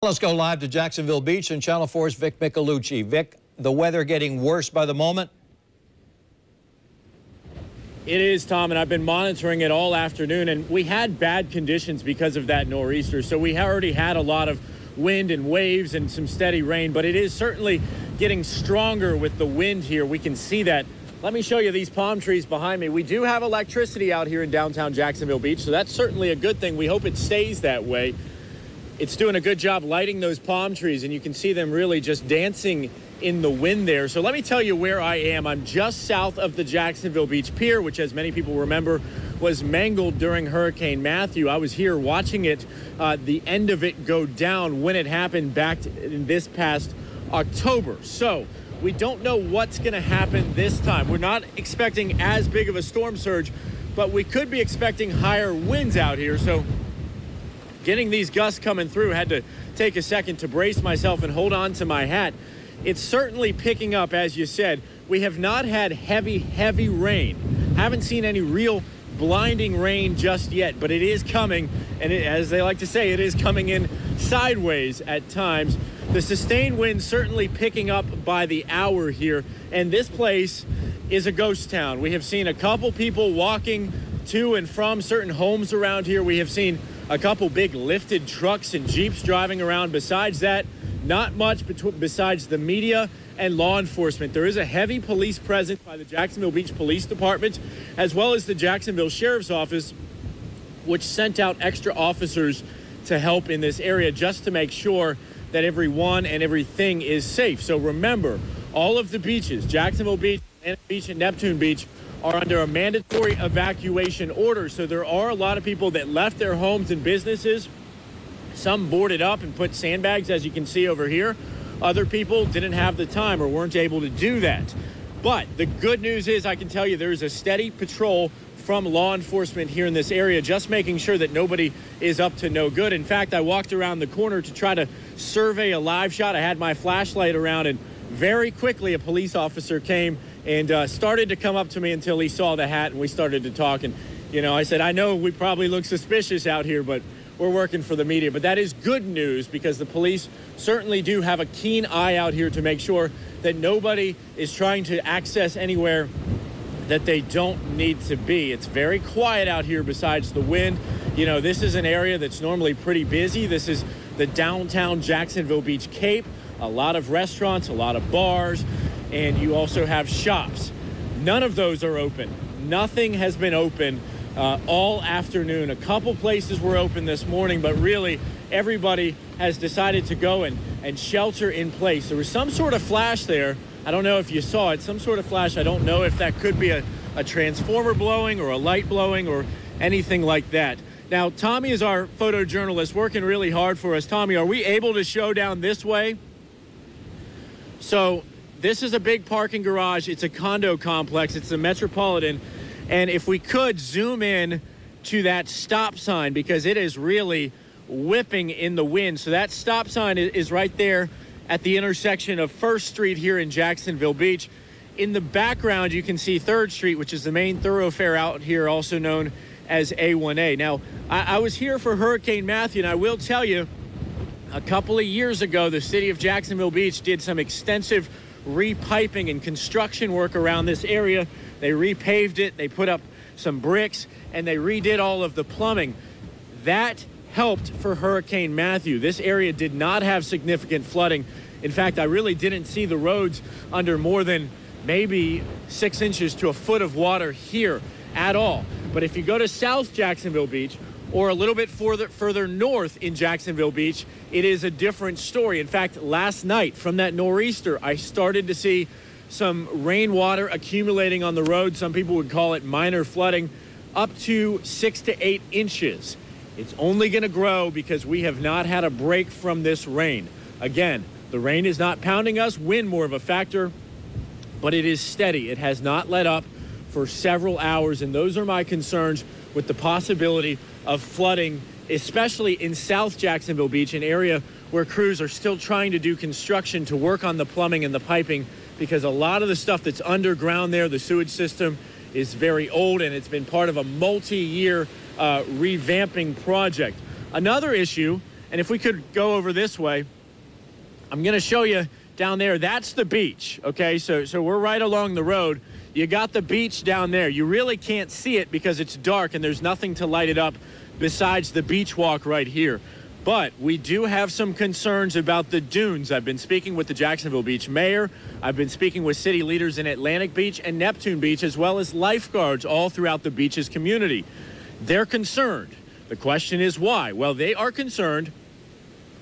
Let's go live to Jacksonville Beach and Channel 4's Vic Micolucci. Vic, the weather getting worse by the moment? It is, Tom, and I've been monitoring it all afternoon, and we had bad conditions because of that nor'easter, so we already had a lot of wind and waves and some steady rain, but it is certainly getting stronger with the wind here. We can see that. Let me show you these palm trees behind me. We do have electricity out here in downtown Jacksonville Beach, so that's certainly a good thing. We hope it stays that way. It's doing a good job lighting those palm trees, and you can see them really just dancing in the wind there. So let me tell you where I am. I'm just south of the Jacksonville Beach Pier, which, as many people remember, was mangled during Hurricane Matthew. I was here watching it, the end of it go down when it happened back in this past October. So we don't know what's going to happen this time. We're not expecting as big of a storm surge, but we could be expecting higher winds out here. So getting these gusts coming through, had to take a second to brace myself and hold on to my hat. It's certainly picking up, as you said. We have not had heavy rain. Haven't seen any real blinding rain just yet, but it is coming, and as they like to say, it is coming in sideways at times. The sustained wind certainly picking up by the hour here, and this place is a ghost town. We have seen a couple people walking to and from certain homes around here. We have seen a couple big lifted trucks and Jeeps driving around. Besides that, not much besides the media and law enforcement. There is a heavy police presence by the Jacksonville Beach Police Department, as well as the Jacksonville Sheriff's Office, which sent out extra officers to help in this area just to make sure that everyone and everything is safe. So remember, all of the beaches, Jacksonville Beach, Atlantic Beach, and Neptune Beach, are under a mandatory evacuation order. So there are a lot of people that left their homes and businesses. Some boarded up and put sandbags, as you can see over here. Other people didn't have the time or weren't able to do that. But the good news is, I can tell you, there is a steady patrol from law enforcement here in this area, just making sure that nobody is up to no good. In fact, I walked around the corner to try to survey a live shot. I had my flashlight around, and very quickly a police officer came and started to come up to me until he saw the hat, and we started to talk. And, you know, I said, I know we probably look suspicious out here, but we're working for the media. But that is good news, because the police certainly do have a keen eye out here to make sure that nobody is trying to access anywhere that they don't need to be. It's very quiet out here besides the wind. You know, this is an area that's normally pretty busy. This is the downtown Jacksonville Beach Cape. A lot of restaurants, a lot of bars, and you also have shops. None of those are open. Nothing has been open all afternoon. A couple places were open this morning, but really everybody has decided to go and shelter in place. There was some sort of flash there. I don't know if you saw it, some sort of flash. I don't know if that could be a transformer blowing or a light blowing or anything like that. Now, Tommy is our photojournalist, working really hard for us. Tommy, are we able to show down this way? So this is a big parking garage. It's a condo complex. It's the Metropolitan. And if we could zoom in to that stop sign, because it is really whipping in the wind. So that stop sign is right there at the intersection of 1st Street here in Jacksonville Beach. In the background, you can see 3rd Street, which is the main thoroughfare out here, also known as A1A. Now, I was here for Hurricane Matthew, and I will tell you, a couple of years ago, the city of Jacksonville Beach did some extensive repiping and construction work around this area. They repaved it, they put up some bricks, and they redid all of the plumbing. That helped for Hurricane Matthew. This area did not have significant flooding. In fact, I really didn't see the roads under more than maybe 6 inches to a foot of water here at all. But if you go to South Jacksonville Beach, or a little bit further north in Jacksonville Beach, it is a different story. In fact, last night from that nor'easter, I started to see some rainwater accumulating on the road. Some people would call it minor flooding, up to 6 to 8 inches. It's only going to grow because we have not had a break from this rain. Again, the rain is not pounding us, wind more of a factor, but it is steady. It has not let up for several hours, and those are my concerns with the possibility of flooding, especially in South Jacksonville Beach, an area where crews are still trying to do construction to work on the plumbing and the piping, because a lot of the stuff that's underground there, the sewage system, is very old, and it's been part of a multi-year revamping project. Another issue And if we could go over this way, I'm going to show you down there. That's the beach, okay? So we're right along the road. You got the beach down there. You really can't see it because it's dark and there's nothing to light it up besides the beach walk right here. But we do have some concerns about the dunes. I've been speaking with the Jacksonville Beach mayor. I've been speaking with city leaders in Atlantic Beach and Neptune Beach, as well as lifeguards all throughout the beach's community. They're concerned. The question is why? Well, they are concerned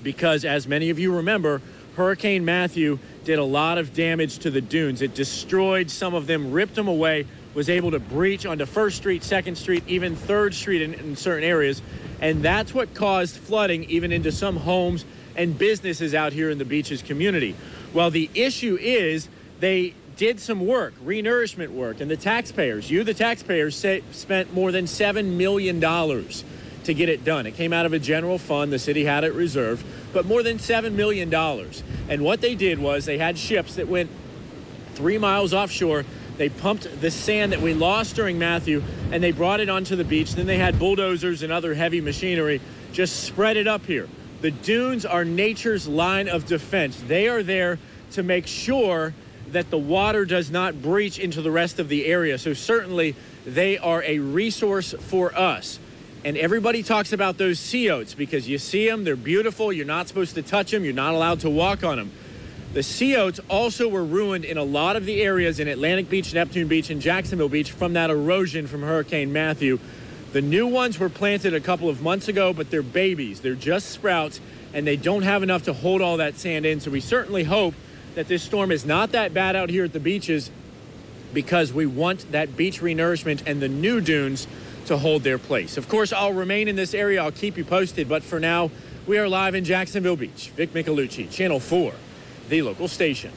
because, as many of you remember, Hurricane Matthew did a lot of damage to the dunes. It destroyed some of them, ripped them away, was able to breach onto 1st Street, 2nd Street, even 3rd Street in certain areas. And that's what caused flooding even into some homes and businesses out here in the beach's community. Well, the issue is they did some work, renourishment work, and the taxpayers, the taxpayers, spent more than $7 million to get it done. It came out of a general fund. The city had it reserved, but more than $7 million. And what they did was they had ships that went 3 miles offshore. They pumped the sand that we lost during Matthew, and they brought it onto the beach. Then they had bulldozers and other heavy machinery just spread it up here. The dunes are nature's line of defense. They are there to make sure that the water does not breach into the rest of the area. So certainly they are a resource for us. And everybody talks about those sea oats because you see them, they're beautiful. You're not supposed to touch them. You're not allowed to walk on them. The sea oats also were ruined in a lot of the areas in Atlantic Beach, Neptune Beach, and Jacksonville Beach from that erosion from Hurricane Matthew. The new ones were planted a couple of months ago, but they're babies. They're just sprouts, and they don't have enough to hold all that sand in. So we certainly hope that this storm is not that bad out here at the beaches because we want that beach renourishment and the new dunes to hold their place. Of course, I'll remain in this area. I'll keep you posted. But for now, we are live in Jacksonville Beach. Vic Micolucci, Channel 4. The local station.